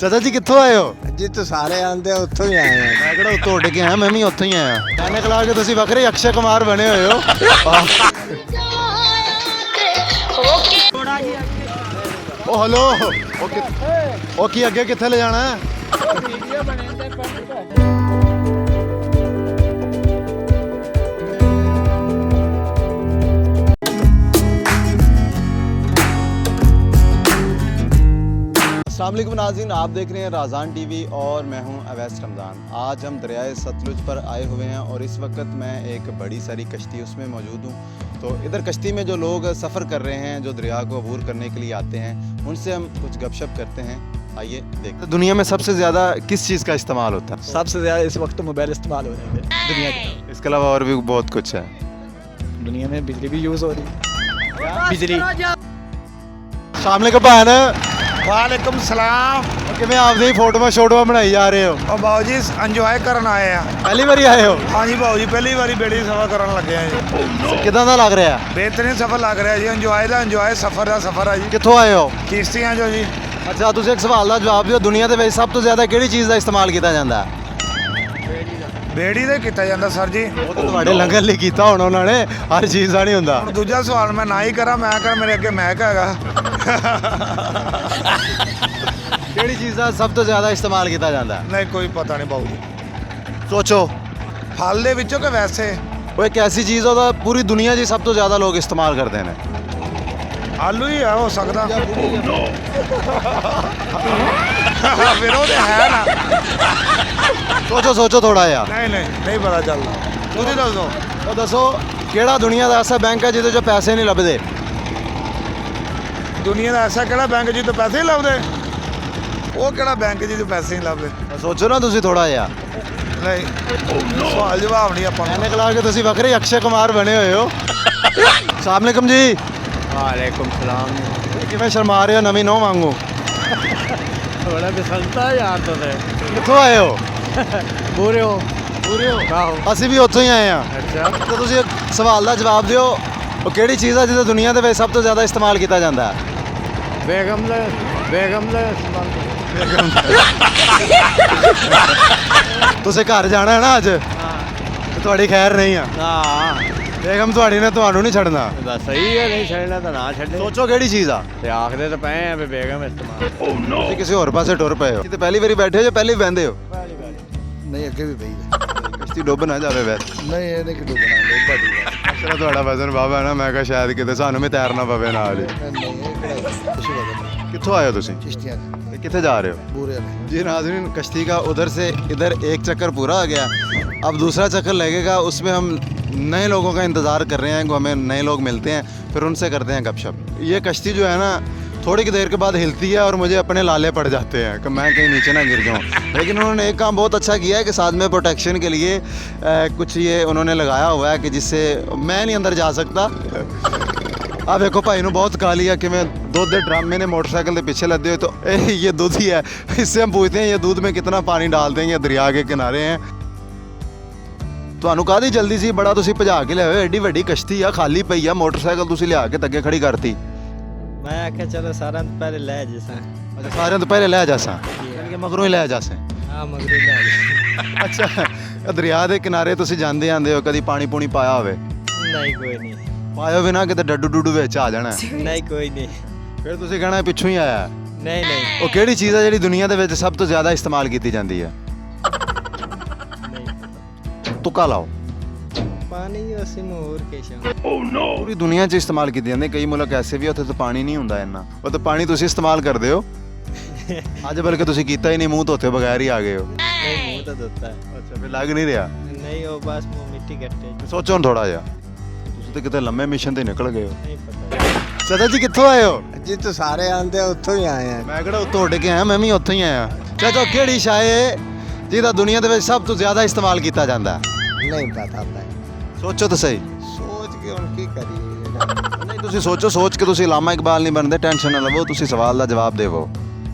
ਚਾਚਾ ਜੀ ਕਿੱਥੋਂ ਆਏ ਹੋ? ਜਿੱਥੇ ਸਾਰੇ ਆਂਦੇ ਉੱਥੋਂ ਹੀ ਆਏ ਆ। ਮੈਂ ਕਿਹੜਾ ਉੱਤੋਂ ਉੱਡ ਕੇ ਆਇਆ, ਮੈਂ ਵੀ ਉੱਥੋਂ ਹੀ ਆਇਆ। ਐਨਕ ਲਾ ਕੇ ਤੁਸੀਂ ਵੱਖਰੇ ਅਕਸ਼ੇ ਕੁਮਾਰ ਬਣੇ ਹੋਏ ਹੋ। ਉਹ ਹਲੋ, ਉਹ ਕੀ ਅੱਗੇ ਕਿੱਥੇ ਲੈ ਜਾਣਾ ਹੈ? अस्सलाम वालेकुम नाज़रीन, आप देख रहे हैं राज़ान टीवी और मैं हूं अवैस रमज़ान। आज हम दरियाए सतलुज पर आए हुए हैं और इस वक्त मैं एक बड़ी सारी कश्ती उसमें मौजूद हूं। तो इधर कश्ती में जो लोग सफ़र कर रहे हैं, जो दरिया को अबूर करने के लिए आते हैं, उनसे हम कुछ गपशप करते हैं। आइए देखते हैं। दुनिया में सबसे ज़्यादा किस चीज़ का इस्तेमाल होता है? सबसे ज़्यादा इस वक्त मोबाइल इस्तेमाल हो रहे हैं दुनिया की। इसके अलावा और भी बहुत कुछ है। दुनिया में बिजली भी यूज़ हो रही है। बिजली शामले का बहन वालेकुम सलाम। किमें आपने फोटो शोटो बनाई जा रहे हो? और बाबू जी इंजॉय करन आए हैं। पहली बारी आए हो? हाँ जी बाबू जी, पहली बारी बेड़ी सफर करन लगे हैं जी। कितना दा लग रहा है? बेहतरीन सफर लग रहा है जी। इंजॉय सफर का सफर है जी। कित्थों आए हो? किश्तियां जो जी। अच्छा, तुझे एक सवाल का जवाब दिओ, दुनिया के सब तो ज़्यादा किहड़ी चीज़ का इस्तेमाल किया जाता है? बेड़ी दे किया जाता सर जी। वो तो तुम्हारे लंगर लिए किया होना उन्होंने, हर चीज़ का नहीं होंदा। और दूजा सवाल मैं ना ही करा, मैं कर मेरे अगे महक हैगा। किहड़ी चीज़ का सब तो ज़्यादा इस्तेमाल किया जाता है? नहीं कोई पता नहीं बाबू जी। सोचो। फल दे विचों के वैसे वो एक ऐसी चीज़ होता पूरी दुनिया जी सब तो ज़्यादा लोग इस्तेमाल करते हैं। आलू ही है हो सकता। फिर वो तो है ना। सोचो सोचो थोड़ा यार। नहीं पता चलता। तुम ही दस दो। तो दसो केड़ा दुनिया का ऐसा बैंक है जिहदे चों पैसे नहीं लभदे? दुनिया का ऐसा केड़ा बैंक जी तो पैसे ही लभदे? वो केड़ा बैंक जी तो पैसे नहीं लभदे? सोचो ना तुसी थोड़ा यार। नहीं सवाल जवाब नहीं अपन। एनक ला के तुसी वखरे अक्षय कुमार बने हुए हो। अस्सलाम वालेकुम जी। वालेकुम सलाम। किवें शर्मा रहे हो? नवीं नौं वांगू थोड़ा फिसलता है यार। तो कित्थों आए हो? पूरे हो ਪੂਰੇ ਹੋ? ਆਹੋ। ਅਸੀਂ ਵੀ ਉੱਥੋਂ ਹੀ ਆਏ ਆ। अच्छा ਤਾਂ ਤੁਸੀਂ ਇੱਕ ਸਵਾਲ ਦਾ ਜਵਾਬ ਦਿਓ, ਉਹ ਕਿਹੜੀ ਚੀਜ਼ ਆ ਜਿਹਦਾ ਦੁਨੀਆ ਦੇ ਵਿੱਚ ਸਭ ਤੋਂ ਜ਼ਿਆਦਾ ਇਸਤੇਮਾਲ ਕੀਤਾ ਜਾਂਦਾ ਹੈ? बेगम ले ਤੁਸੀਂ ਘਰ ਜਾਣਾ ਹੈ ਨਾ ਅੱਜ? ਤੇ ਤੁਹਾਡੀ ਖੈਰ ਨਹੀਂ ਆ। हाँ ਬੇਗਮ ਤੁਹਾਡੀ ਨੇ ਤੁਹਾਨੂੰ ਨਹੀਂ ਛੱਡਣਾ। बस सही है, नहीं छड़ना तो ना छड़े। ਸੋਚੋ ਕਿਹੜੀ ਚੀਜ਼ ਆ। ते आखदे तो पे हैं भी बेगम इस्तेमाल। ਤੁਸੀਂ ਕਿਸੇ ਹੋਰ ਪਾਸੇ ਟੁਰ ਪਏ ਹੋ? ਕਿਤੇ ਪਹਿਲੀ ਵਾਰੀ ਬੈਠੇ ਹੋ ਜਾਂ ਪਹਿਲੇ ਵੀ ਬਹਿੰਦੇ ਹੋ? ਨਹੀਂ ਅੱਗੇ ਵੀ ਪਈ ਕਿਸ਼ਤੀ ਡੁੱਬ ਨਾ ਜਾਵੇ ਵੈਸੇ। ਨਹੀਂ ਇਹਨੇ ਕਿ ਡੁੱਬਣਾ ਡੁੱਬਾ ਡੁੱਬਾ ਜਿਹੜਾ ਤੁਹਾਡਾ ਵਜ਼ਨ ਬਾਬਾ ਹੈ ਨਾ, ਮੈਂ ਕਿਹਾ ਸ਼ਾਇਦ ਕਿਤੇ ਸਾਨੂੰ ਵੀ ਤੈਰਨਾ ਪਵੇ ਨਾਲ ਹੀ। ਨਹੀਂ ਇਹ ਕਿਹੜਾ ਕੁਛ ਬਦਲ ਕਿੱਥੋਂ ਆਏ ਹੋ ਤੁਸੀਂ? ਚਿਸ਼ਤੀਆਂ ਤੇ ਕਿੱਥੇ ਜਾ ਰਹੇ ਹੋ? ਪੂਰੇ ਨੇ। जी नाज़रीन, कश्ती का उधर से इधर एक चक्कर पूरा आ गया, अब दूसरा चक्कर लगेगा। उसमें हम नए लोगों का इंतज़ार कर रहे हैं कि हमें नए लोग मिलते हैं, फिर उनसे करते हैं गपशप। ये कश्ती जो है ना थोड़ी की देर के बाद हिलती है और मुझे अपने लाले पड़ जाते हैं कि मैं कहीं नीचे ना गिर जाऊँ। लेकिन उन्होंने एक काम बहुत अच्छा किया है कि साथ में प्रोटेक्शन के लिए कुछ ये उन्होंने लगाया हुआ है कि जिससे मैं नहीं अंदर जा सकता। ਆ ਵੇਖੋ ਭਾਈ ਨੂੰ ਬਹੁਤ ਕਾਲੀ ਆ, ਕਿਵੇਂ दूध ਦੇ ड्रम मैंने मोटरसाइकिल के पीछे लदे हुए। तो ये दूध ही है। इससे हम पूछते हैं ये दूध में कितना पानी डाल देंगे? दरिया के किनारे हैं। ਤੁਹਾਨੂੰ ਕਾਹਦੀ ਜਲਦੀ ਸੀ? ਬੜਾ ਤੁਸੀਂ ਭਜਾ ਕੇ ਲਿਆਏ, ਐਡੀ ਵੱਡੀ ਕਸ਼ਤੀ ਆ, ਖਾਲੀ ਪਈ ਆ, ਮੋਟਰਸਾਈਕਲ ਤੁਸੀਂ ਲਿਆ ਕੇ ਅੱਗੇ ਖੜੀ ਕਰਤੀ। मैं आख्या चलो सारा पहले ले जैसा। ਅੱਛਾ, ਸਾਰਿਆਂ ਤੋਂ ਪਹਿਲੇ ਲੈ ਜਾਸਾਂ, ਯਾਨੀ ਕਿ ਮਗਰੋਂ ਹੀ ਲੈ ਜਾਸਾਂ। हाँ मगर ले ਅੱਛਾ, ਇਹ ਦਰਿਆ ਦੇ ਕਿਨਾਰੇ ਤੁਸੀਂ ਜਾਂਦੇ ਆਂਦੇ ਹੋ, ਕਦੀ ਪਾਣੀ ਪੂਣੀ ਪਾਇਆ ਹੋਵੇ? नहीं कोई नहीं। ਪਾਇਓ ਵੀ ਨਾ ਕਿਤੇ ਡੱਡੂ ਡੁੱਡੂ ਵਿੱਚ ਆ ਜਾਣਾ। नहीं कोई नहीं। ਫਿਰ ਤੁਸੀਂ ਕਹਿਣਾ ਪਿੱਛੋਂ ਹੀ ਆਇਆ। नहीं नहीं ਉਹ ਕਿਹੜੀ ਚੀਜ਼ ਆ ਜਿਹੜੀ ਦੁਨੀਆ ਦੇ ਵਿੱਚ ਸਭ ਤੋਂ ਜ਼ਿਆਦਾ ਇਸਤੇਮਾਲ ਕੀਤੀ ਜਾਂਦੀ ਹੈ? नहीं ਤੁੱਕਾ ਲਾਓ। पानी वैसे मोर के शाम। ਪੂਰੀ ਦੁਨੀਆ 'ਚ ਇਸਤੇਮਾਲ ਕੀਤੀ ਜਾਂਦੀ। ਕਈ ਮੁਲਕ ਐਸੇ ਵੀ ਉੱਥੇ ਤਾਂ ਪਾਣੀ ਨਹੀਂ ਹੁੰਦਾ ਇੰਨਾ, ਉਹ ਤਾਂ ਪਾਣੀ ਤੁਸੀਂ ਇਸਤੇਮਾਲ ਕਰਦੇ ਹੋ। ਅੱਜ ਬਲਕਿ ਤੁਸੀਂ ਕੀਤਾ ਹੀ ਨਹੀਂ, ਮੂੰਹ ਧੋਤੇ ਬਗੈਰ ਹੀ ਆ ਗਏ ਹੋ। नहीं मुंह तो धोता है। ਅੱਛਾ, ਫਿਰ ਲੱਗ ਨਹੀਂ ਰਿਹਾ। नहीं वो बस मुंह मिट्टी कट्टे। ਸੋਚੋ ਥੋੜਾ ਜਿਹਾ, ਤੁਸੀਂ ਤਾਂ ਕਿਤੇ ਲੰਮੇ ਮਿਸ਼ਨ ਤੇ ਨਿਕਲ ਗਏ ਹੋ। नहीं पता। ਚਾਚਾ ਜੀ ਕਿੱਥੋਂ ਆਏ ਹੋ? ਜਿੱਥੇ ਸਾਰੇ ਆਂਦੇ ਉੱਥੋਂ ਹੀ ਆਏ ਆ। ਮੈਂ ਕਿਹੜਾ ਉੱਤੋਂ ਉੱਡ ਕੇ ਆਇਆ, ਮੈਂ ਵੀ ਉੱਥੋਂ ਹੀ ਆਇਆ। ਚਾਚਾ ਕਿਹੜੀ ਸ਼ਾਏ ਜਿਹਦਾ ਦੁਨੀਆ ਦੇ ਵਿੱਚ ਸਭ ਤੋਂ ਜ਼ਿਆਦਾ ਇਸਤੇਮਾਲ ਕੀਤਾ ਜਾਂਦਾ? ਨਹੀਂ ਪਤਾ ਭਾਈ। ਸੋਚੋ ਤਾਂ ਸਹੀ। ਸੋਚ ਕੇ ਹੁਣ ਕੀ ਕਰੀਏ? ਨਹੀਂ ਤੁਸੀਂ ਸੋਚੋ, ਸੋਚ ਕੇ ਤੁਸੀਂ ਲਾਮਾ ਇਕਬਾਲ ਨਹੀਂ ਬਣਦੇ, ਟੈਨਸ਼ਨ ਨਾ ਲਵੋ, ਤੁਸੀਂ ਸਵਾਲ ਦਾ ਜਵਾਬ ਦੇਵੋ।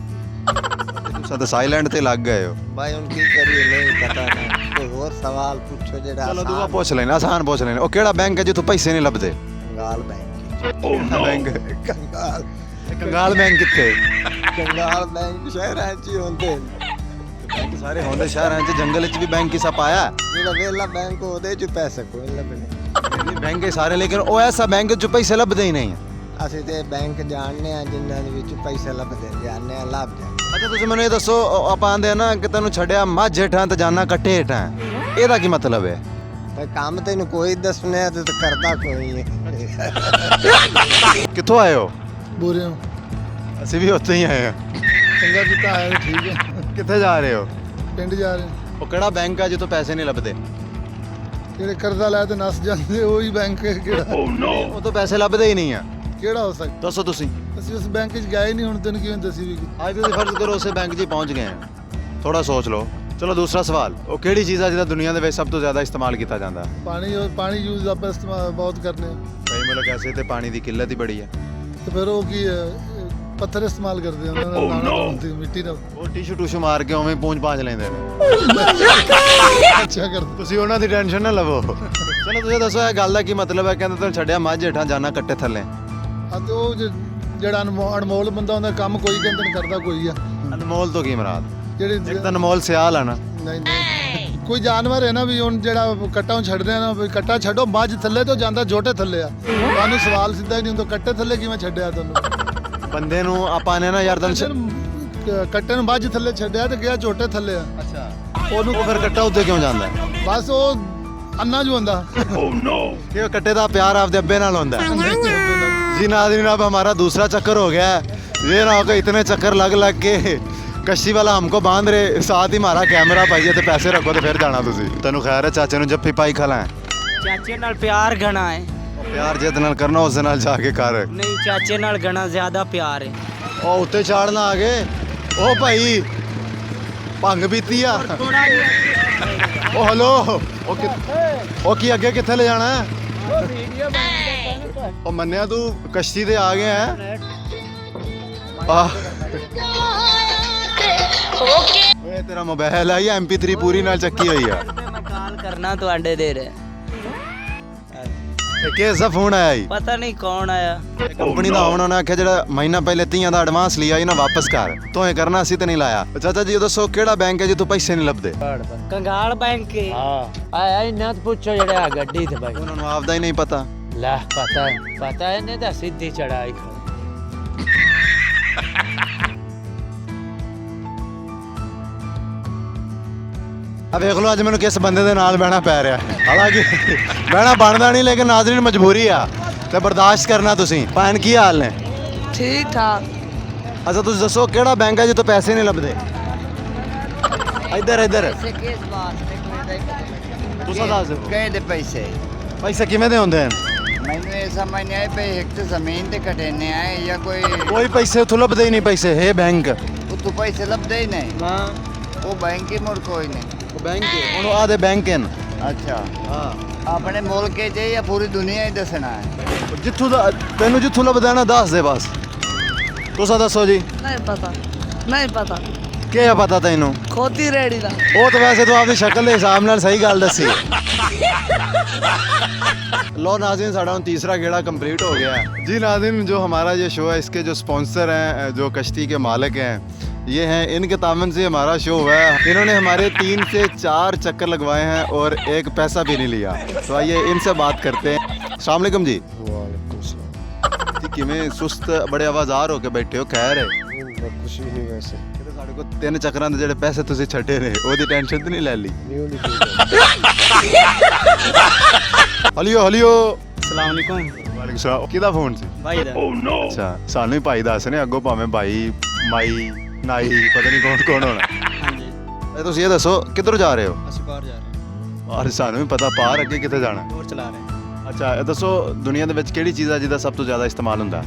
ਤੁਸੀਂ ਤਾਂ ਸਾਇਲੈਂਟ ਤੇ ਲੱਗ ਗਏ ਹੋ। ਭਾਈ ਹੁਣ ਕੀ ਕਰੀਏ? ਨਹੀਂ ਪਤਾ ਨਾ। ਕੋਈ ਹੋਰ ਸਵਾਲ ਪੁੱਛੋ ਜਿਹੜਾ ਚਲੋ ਦੂਆ ਪੁੱਛ ਲੈਣਾ, ਆਸਾਨ ਪੁੱਛ ਲੈਣਾ। ਉਹ ਕਿਹੜਾ ਬੈਂਕ ਹੈ ਜਿੱਥੋਂ ਪੈਸੇ ਨਹੀਂ ਲੱਭਦੇ? ਕੰਗਾਲ ਬੈਂਕ। ਬੈਂਕ ਕੰਗਾਲ ਕੰਗਾਲ ਬੈਂਕ ਕਿੱਥੇ? ਕੰਗਾਲ ਬੈਂਕ ਸ਼ਹਿਰਾਂ 'ਚ ਹੀ ਹੁੰਦੇ ਨੇ। बैंक सारे होंदे शहर हैं जंगल च भी बैंक किसा पाया ਜਿਹੜਾ ਵੇਲਾ ਬੈਂਕ ਉਹਦੇ 'ਚ ਪੈਸੇ ਕੋਈ ਨੀ ਲੱਭਣੇ। बैंक के सारे लेकिन वो ऐसा बैंक च पैसे लभदे ही नहीं ਅਸੀਂ ਤੇ ਬੈਂਕ ਜਾਣਦੇ ਆ ਜਿਨ੍ਹਾਂ ਦੇ ਵਿੱਚ ਪੈਸੇ ਲੱਭਦੇ ਜਾਣਦੇ ਆ ਲੱਭ ਜਾ। ਅੱਛਾ ਤੁਸੀਂ ਮੈਨੂੰ ਇਹ ਦੱਸੋ ਆਪਾਂ ਆਂਦੇ ਆ ਨਾ ਕਿ ਤੈਨੂੰ ਛੱਡਿਆ ਮੱਝ ਹੇਠਾਂ ਤੇ ਜਾਣਾ ਕੱਟੇ ਹੇਠਾਂ ਇਹਦਾ ਕੀ ਮਤਲਬ ਹੈ ਪਰ ਕੰਮ ਤੈਨੂੰ ਕੋਈ ਦੱਸਣਾ ਤੇ ਕਰਦਾ ਕੋਈ ਨਹੀਂ। ਕਿੱਥੋਂ ਆਏ ਹੋ ਬੋਰੇ ਹੋ ਅਸੀਂ ਵੀ ਉੱਥੇ ਹੀ ਆਏ ਆ ਚੰਗਾ ਕੀਤਾ ਆਇਆ ਠੀਕ ਹੈ ਕਿੱਥੇ ਜਾ ਰਹੇ ਹੋ ਪਿੰਡ ਜਾ ਰਹੇ ਉਹ ਕਿਹੜਾ ਬੈਂਕ ਆ ਜਿੱਥੋਂ ਪੈਸੇ ਨਹੀਂ ਲੱਭਦੇ ਜਿਹੜੇ ਕਰਜ਼ਾ ਲੈ ਤੇ ਨਸ ਜਾਂਦੇ ਉਹੀ ਬੈਂਕ ਕਿਹੜਾ ਉਹ ਤੋਂ ਪੈਸੇ ਲੱਭਦੇ ਹੀ ਨਹੀਂ ਆ ਕਿਹੜਾ ਹੋ ਸਕਦਾ ਦੱਸੋ ਤੁਸੀਂ ਅਸੀਂ ਉਸ ਬੈਂਕ 'ਚ ਗਏ ਨਹੀਂ ਹੁਣ ਤੈਨੂੰ ਕਿਵੇਂ ਦੱਸੀ ਵੀ ਅੱਜ ਤੁਸੀਂ ਫਰਜ਼ ਕਰੋ ਉਸੇ ਬੈਂਕ 'ਚ ਹੀ ਪਹੁੰਚ ਗਏ ਆ ਥੋੜਾ ਸੋਚ ਲਓ ਚਲੋ ਦੂਸਰਾ ਸਵਾਲ ਉਹ ਕਿਹੜੀ ਚੀਜ਼ ਆ ਜਿਹਦਾ ਦੁਨੀਆ ਦੇ ਵਿੱਚ ਸਭ ਤੋਂ ਜ਼ਿਆਦਾ ਇਸਤੇਮਾਲ ਕੀਤਾ ਜਾਂਦਾ ਪਾਣੀ ਔਰ ਪਾਣੀ ਯੂਜ਼ ਆਪਾਂ ਇਸਤੇਮਾਲ ਬਹੁਤ ਕਰਨੇ ਆ ਕਈ ਮੁਲਕ ਐਸੇ ਤੇ ਪਾਣੀ ਦੀ ਕਿੱਲਤ ਹੀ ਬੜੀ ਹੈ ਤੇ ਫਿਰ ਉਹ ਕੀ ਹੈ, ਪੱਥਰ ਇਸਤੇਮਾਲ ਕਰਦੇ ਆ ਉਹਨਾਂ ਦਾ ਨਾਣਾ ਹੁੰਦੀ ਮਿੱਟੀ ਨਾਲ ਉਹ ਟਿਸ਼ੂ ਟੂਸ਼ੂ ਮਾਰ ਕੇ ਉਵੇਂ ਪੂੰਝ ਪਾਂਝ ਲੈਂਦੇ ਨੇ ਅੱਛਾ ਕਰਦੇ ਤੁਸੀਂ ਉਹਨਾਂ ਦੀ ਟੈਨਸ਼ਨ ਨਾ ਲਵੋ ਚਲੋ ਤੁਸੀਂ ਦੱਸੋ ਇਹ ਗੱਲ ਦਾ ਕੀ ਮਤਲਬ ਹੈ ਕਹਿੰਦੇ ਤੈਨੂੰ ਛੱਡਿਆ ਮੱਝ ਹੇਠਾਂ ਜਾਣਾ ਕੱਟੇ ਥੱਲੇ ਆ ਤੇ ਉਹ ਜਿਹੜਾ ਅਨਮੋਲ ਬੰਦਾ ਹੁੰਦਾ ਕੰਮ ਕੋਈ ਕਹਿੰਦੇ ਨਹੀਂ ਕਰਦਾ ਕੋਈ ਆ ਅਨਮੋਲ ਤੋਂ ਕੀ ਮਰਾਦ ਜਿਹੜੇ ਇੱਕ ਤਾਂ ਅਨਮੋਲ ਸਿਆਲ ਆ ਨਾ ਨਹੀਂ ਨਹੀਂ ਕੋਈ ਜਾਨਵਰ ਹੈ ਨਾ ਵੀ ਹੁਣ ਜਿਹੜਾ ਕੱਟਾ ਨੂੰ ਛੱਡਦੇ ਆ ਨਾ ਵੀ ਕੱਟਾ ਛੱਡੋ ਮੱਝ ਥੱਲੇ ਤੋਂ ਜਾਂਦਾ ਜੋਟੇ ਥੱਲੇ ਆ ਤੁਹਾਨੂੰ ਸਵਾਲ ਸਿੱਧਾ ਹੀ ਨਹੀਂ ਹੁੰਦਾ ਕੱਟੇ ਥੱਲੇ ਕਿਵੇਂ ਛੱਡਿਆ ਤੁਹਾਨੂੰ ਬੰਦੇ ਨੂੰ ਆਪਾਂ ਨੇ ਨਾ ਯਾਰ ਕੱਟੇ ਨੂੰ ਮੱਝ ਥੱਲੇ ਛੱਡਿਆ ਤੇ ਗਿਆ ਜੋਟੇ ਥੱਲੇ ਆ ਅੱਛਾ ਉਹਨੂੰ ਫਿਰ ਕੱਟਾ ਉੱਤੇ ਕਿਉਂ ਜਾਂਦਾ ਹੈ? ਬਸ ਉਹ ਅੰਨਾ ਜੋ ਹੁੰਦਾ ਕਿ ਕੱਟੇ ਦਾ ਪਿਆਰ ਆਪਦੇ ਅੱਬੇ ਨਾਲ ਹੁੰਦਾ है। जी नाज़रीन अब हमारा दूसरा चक्कर हो गया है ये ना हो कि इतने चक्कर लग लग के कश्ती वाला हमको बांध रहे साथ ही हमारा कैमरा पाइए तो पैसे रखो तो फिर जाना तुसी तेनू खैर है चाचे नु जफ्फी पाई खला है ਚਾਚੇ ਨਾਲ ਪਿਆਰ ਘਣਾ ਹੈ प्यार जिद नाल करना उस नाल जाके कर ਨਹੀਂ ਚਾਚੇ ਨਾਲ ਘਣਾ ਜ਼ਿਆਦਾ ਪਿਆਰ ਹੈ ओ उत्ते चाड़ना आ गए ओ भाई भंग पीती आ ਥੋੜਾ ਜਿਹਾ ओ हेलो ओ की अगे किथे ले जाना है ओ मन्निया तू कश्ती ते आ गया है ਓਏ ਤੇਰਾ ਮੋਬਾਈਲ ਆ ਜਾਂ MP3 ਪੂਰੀ ਨਾਲ ਚੱਕੀ ਹੋਈ ਆ ਮੈਂ ਕਾਲ ਕਰਨਾ ਤੁਹਾਡੇ ਦੇ ਰੇ ਇਹ ਕਿਹਦਾ ਫੋਨ ਆਇਆ ਜੀ ਪਤਾ ਨਹੀਂ ਕੌਣ ਆਇਆ ਕੰਪਨੀ ਦਾ ਆਉਣਾ ਨਾ ਆਖਿਆ ਜਿਹੜਾ ਮਹੀਨਾ ਪਹਿਲੇ 30 ਦਾ ਐਡਵਾਂਸ ਲਿਆ ਇਹਨਾਂ ਵਾਪਸ ਕਰ ਤੂੰ ਇਹ ਕਰਨਾ ਸੀ ਤੇ ਨਹੀਂ ਲਾਇਆ ਚਾਚਾ ਜੀ ਦੱਸੋ ਕਿਹੜਾ ਬੈਂਕ ਹੈ ਜਿੱਥੋਂ ਪੈਸੇ ਨਹੀਂ ਲੱਭਦੇ ਕੰਗਾਲ ਬੈਂਕ ਕੇ ਆਇਆ ਇਹਨਾਂ ਤੋਂ ਪੁੱਛੋ ਜਿਹੜੇ ਆ ਗੱਡੀ ਤੇ ਬਾਈ ਉਹਨਾਂ ਨੂੰ ਆਪਦਾ ਹੀ ਨਹੀਂ ਪਤਾ ਲੈ ਪਤਾ ਇਹਨੇ ਤਾਂ ਸਿੱਧੀ ਚੜਾਈ ਆ ਵੇਖ ਲਓ ਅੱਜ ਮੈਨੂੰ ਕਿਸ ਬੰਦੇ ਦੇ ਨਾਲ ਬਹਿਣਾ ਪੈ ਰਿਹਾ ਹਾਲਾਂਕਿ ਬਹਿਣਾ ਬਣਦਾ ਨਹੀਂ ਲੇਕਿਨ ਨਾਜ਼ਰੀਨ ਮਜਬੂਰੀ ਆ ਤੇ ਬਰਦਾਸ਼ਤ ਕਰਨਾ ਤੁਸੀਂ ਭੈਣ ਕੀ ਹਾਲ ਨੇ ਠੀਕ ਠਾਕ ਅੱਛਾ ਤੁਸੀਂ ਦੱਸੋ ਕਿਹੜਾ ਬੈਂਕ ਹੈ ਜਿੱਥੋਂ ਪੈਸੇ ਨਹੀਂ ਲੱਭਦੇ ਇੱਧਰ ਤੁਸੀਂ ਦੱਸ ਦਿਓ ਗਏ ਦੇ ਪੈਸੇ ਪੈਸੇ ਕਿਵੇਂ ਦੇ ਹੁੰਦੇ ਹਨ ਮੈਨੂੰ ਇਹ ਸਮਝ ਨਹੀਂ ਆਈ ਪਈ ਇੱਕ ਤਾਂ ਜ਼ਮੀਨ ਤੇ ਕਟੇਨੇ ਆਏ ਜਾਂ ਕੋਈ ਪੈਸੇ ਉੱਥੋਂ ਲੱਭਦੇ ਹੀ ਨਹੀਂ ਪੈਸੇ ਹੈ ਬੈਂਕ ਉੱਥੋਂ ਪੈਸੇ ਲੱਭਦੇ ਹੀ ਨਹੀਂ ਹਾਂ ਉਹ ਬੈਂਕ ਹੀ ਮੁੜ ਕੋਈ ਨਹੀਂ ਉਹ ਬੈਂਕ ਉਹਨੂੰ ਆਦੇ ਬੈਂਕ ਹਨ ਅੱਛਾ ਹਾਂ ਆਪਣੇ ਮੁਲਕ 'ਚ ਜਾਂ ਪੂਰੀ ਦੁਨੀਆ ਹੀ ਦੱਸਣਾ ਹੈ ਜਿੱਥੋਂ ਦਾ ਤੈਨੂੰ ਜਿੱਥੋਂ ਲੱਭਦਾ ਨਾ ਦੱਸ ਦੇ ਬਸ ਤੁਸੀਂ ਦੱਸੋ ਜੀ ਨਹੀਂ ਪਤਾ ਕੀ ਹੈ ਪਤਾ ਤੈਨੂੰ ਖੋਤੀ ਰੇੜੀ ਦਾ ਉਹ ਤਾਂ ਵੈਸੇ ਤੂੰ ਆਪਣੀ ਸ਼ਕਲ ਦੇ ਹਿਸਾਬ ਨਾਲ ਸਹੀ ਗੱਲ ਦੱਸੀ लो नाज़रीन साढ़ा तीसरा गेड़ा कंप्लीट हो गया है जी नाज़रीन जो हमारा ये शो है इसके जो स्पॉन्सर हैं जो कश्ती के मालिक हैं ये हैं इनके तामन से हमारा शो हुआ है इन्होंने हमारे 3 से 4 चक्कर लगवाए हैं और एक पैसा भी नहीं लिया तो आइए इनसे बात करते हैं अस्सलाम वालेकुम जी जी किमें सुस्त बड़े आवाज़ार होके बैठे हो खैर है ਕੁਛ ਵੀ ਨਹੀਂ ਵੈਸੇ ਸਾਡੇ ਕੋਲ 3 ਚੱਕਰਾਂ ਦੇ ਜਿਹੜੇ ਪੈਸੇ ਤੁਸੀਂ ਛੱਡੇ ਨੇ ਉਹਦੀ ਟੈਨਸ਼ਨ ਤੇ ਨਹੀਂ ਲੈ ਲਈ ਹਲਿਓ ਅਸਲਾਮ ਅਲੈਕੁਮ ਵਾਲੇਕੁਮ ਸਲਾਮ ਕਿਹਦਾ ਫੋਨ ਸੀ ਭਾਈ ਦਾ ਅੱਛਾ ਸਾਨੂੰ ਹੀ ਭਾਈ ਦੱਸ ਨੇ ਅੱਗੋਂ ਭਾਵੇਂ ਭਾਈ ਮਾਈ ਨਾਈ ਪਤਾ ਨਹੀਂ ਕੌਣ ਹੋਣਾ ਹਾਂਜੀ ਇਹ ਤੁਸੀਂ ਇਹ ਦੱਸੋ ਕਿੱਧਰ ਜਾ ਰਹੇ ਹੋ ਅਸੀਂ ਬਾਹਰ ਜਾ ਰਹੇ ਔਰ ਸਾਨੂੰ ਵੀ ਪਤਾ ਪਾਰ ਅੱਗੇ ਕਿੱਥੇ ਜਾਣਾ ਹੋਰ ਚਲਾ ਰਹੇ ਅੱਛਾ ਇਹ ਦੱਸੋ ਦੁਨੀਆ ਦੇ ਵਿੱਚ ਕਿਹੜੀ ਚੀਜ਼ ਆ ਜਿਹਦਾ ਸਭ ਤੋਂ ਜ਼ਿਆਦਾ ਇਸਤੇਮਾਲ ਹੁੰਦਾ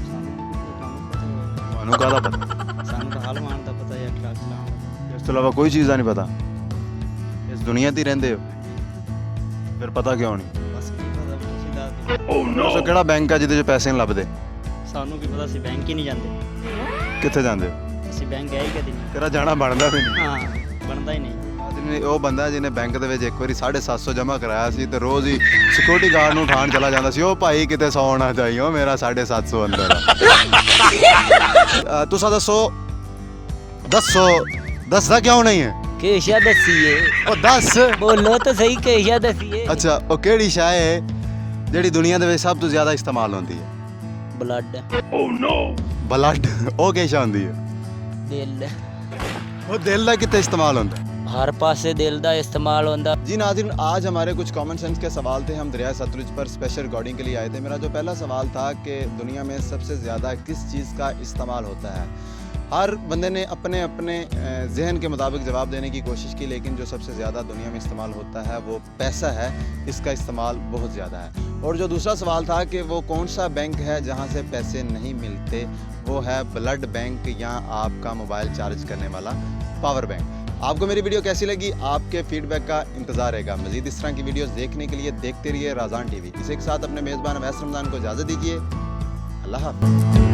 ਤੁਹਾਨੂੰ ਕਾਹਦਾ ਪਤਾ ਸਾਨੂੰ ਤਾਂ ਹਾਲ ਮਾਨ ਦਾ ਪਤਾ ਹੈ ਟਰੱਕ ਚਲਾਉਣ ਇਸ ਤੋਂ ਇਲਾਵਾ ਕੋਈ ਚੀਜ਼ ਦਾ ਨਹੀਂ ਪਤਾ ਇਸ ਦੁਨੀਆ ਤੇ ਹੀ ਰਹਿੰਦੇ ਹੋ ਫਿਰ ਪਤਾ ਕਿਉਂ ਨਹੀਂ ਬਸ ਕੀ ਪਤਾ ਤੁਸੀਂ ਦੱਸ ਦਿਓ ਦੱਸੋ ਕਿਹੜਾ ਬੈਂਕ ਆ ਜਿਹਦੇ 'ਚ ਪੈਸੇ ਨਹੀਂ ਲੱਭਦੇ ਸਾਨੂੰ ਕੀ ਪਤਾ ਅਸੀਂ ਬੈਂਕ ਹੀ ਨਹੀਂ ਜਾਂਦੇ ਕਿੱਥੇ ਜਾਂਦੇ ਹੋ ਅਸੀਂ ਬੈਂਕ ਗਏ ਹੀ ਕਦੀ ਨਹੀਂ ਤੇਰਾ ਜਾਣਾ ਬਣਦਾ ਵੀ ਨਹੀਂ ਹਾਂ ਬਣਦਾ ਹੀ ਨਹੀਂ ਉਹ ਬੰਦਾ ਜਿਹਨੇ ਬੈਂਕ ਦੇ ਵਿੱਚ ਇੱਕ ਵਾਰੀ 750 ਜਮ੍ਹਾਂ ਕਰਾਇਆ ਸੀ ਤੇ ਰੋਜ਼ ਹੀ ਸਿਕਿਉਰਿਟੀ ਗਾਰਡ ਨੂੰ ਉਠਾਣ ਚਲਾ ਜਾਂਦਾ ਸੀ ਉਹ ਭਾਈ ਕਿਤੇ ਸੌਣਾ ਚਾਹੀਓ ਮੇਰਾ 750 ਅੰਦਰ ਤੁਸੀਂ ਦੱਸੋ 10 ਦਾ ਕਿਉਂ ਨਹੀਂ ਹੈ केशा दसीए ਉਹ 10 बोलो तो सही केशा दसीए ਅੱਛਾ ਉਹ ਕਿਹੜੀ ਸ਼ੈ ਹੈ ਜਿਹੜੀ ਦੁਨੀਆ ਦੇ ਵਿੱਚ ਸਭ ਤੋਂ ਜ਼ਿਆਦਾ ਇਸਤੇਮਾਲ ਹੁੰਦੀ ਹੈ ब्लड ਬਲੱਡ ਉਹ ਕਿਹਸ਼ਾ ਹੁੰਦੀ ਹੈ दिल ਉਹ ਦਿਲ ਦਾ ਕਿਤੇ ਇਸਤੇਮਾਲ ਹੁੰਦਾ ਹੈ हर पासे दिल दा इस्तेमाल होंदा जी नाज़रीन, आज हमारे कुछ कॉमन सेंस के सवाल थे। हम दरिया सतलुज पर स्पेशल रिकॉर्डिंग के लिए आए थे। मेरा जो पहला सवाल था कि दुनिया में सबसे ज़्यादा किस चीज़ का इस्तेमाल होता है। हर बंदे ने अपने अपने जहन के मुताबिक जवाब देने की कोशिश की, लेकिन जो सबसे ज़्यादा दुनिया में इस्तेमाल होता है वो पैसा है। इसका इस्तेमाल बहुत ज़्यादा है। और जो दूसरा सवाल था कि वो कौन सा बैंक है जहाँ से पैसे नहीं मिलते, वो है ब्लड बैंक या आपका मोबाइल चार्ज करने वाला पावर बैंक। आपको मेरी वीडियो कैसी लगी? आपके फीडबैक का इंतज़ार रहेगा। मज़ीद इस तरह की वीडियोस देखने के लिए देखते रहिए राज़ान टीवी। इसी के साथ अपने मेज़बान अवैस रमज़ान को इजाज़त दीजिए। अल्लाह हाफ़िज़।